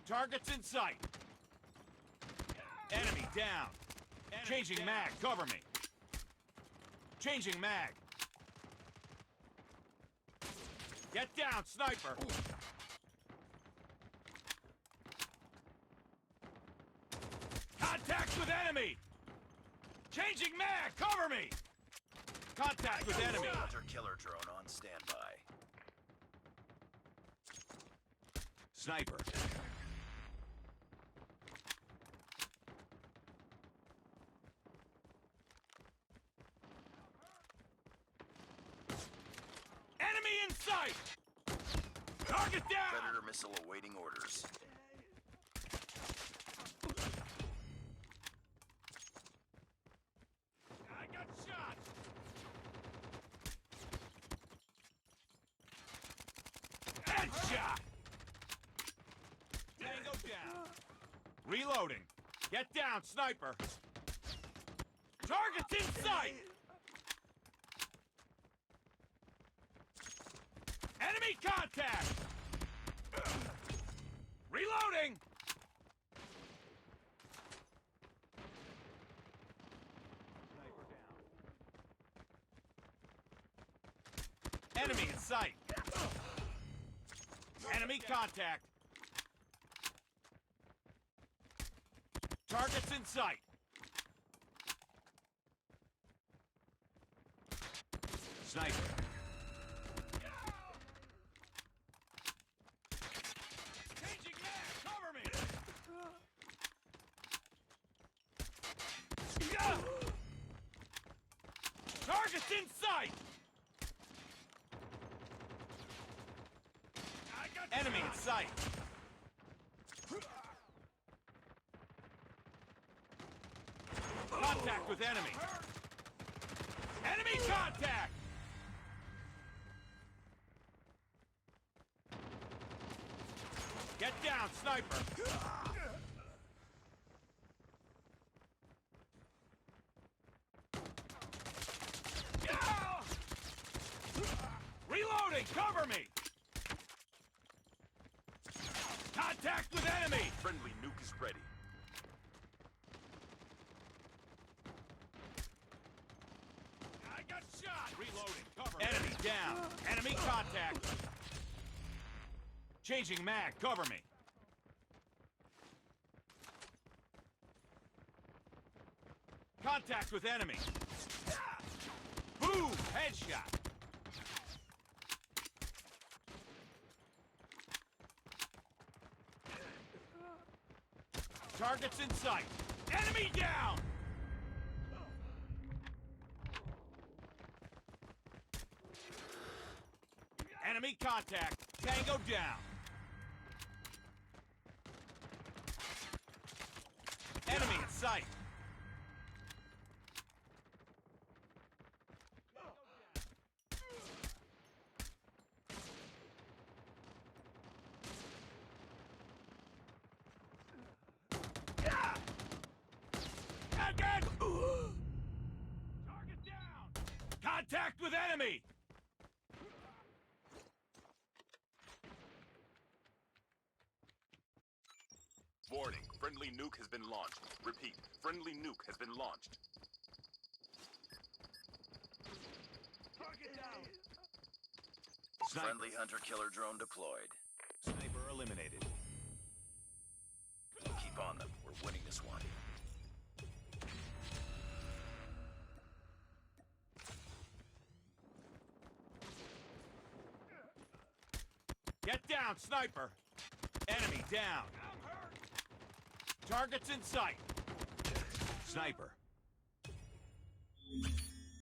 Target's in sight. Enemy down. Changing mag. Cover me. Changing mag. Get down, sniper. Contact with enemy. Changing mag. Cover me. Contact with enemy. Hunter-killer drone on standby. Sniper. Enemy in sight! Target down! Predator missile awaiting orders. I got shot! Headshot! Tango down. Reloading. Get down, sniper. Target's in sight! Enemy contact! Reloading! Sniper down. Enemy in sight! Enemy contact! Target's in sight! Sniper. Changing mag! Cover me! Target's in sight! Enemy in sight! Contact with enemy! Enemy contact! Get down, sniper! Reloading! Cover me! Contact with enemy! Friendly nuke is ready. I got shot! Reloading! Cover me! Enemy down! Enemy contact! Changing mag! Cover me! Contact with enemy! Boom! Headshot! Target's in sight! Enemy down! Enemy contact! Tango down! Enemy in sight! Target down! Contact with enemy! Warning, friendly nuke has been launched. Repeat, friendly nuke has been launched. Target down! Friendly hunter-killer drone deployed. Sniper eliminated. Keep on them. We're winning this one. Get down, sniper! Enemy down! I'm hurt! Target's in sight! Sniper.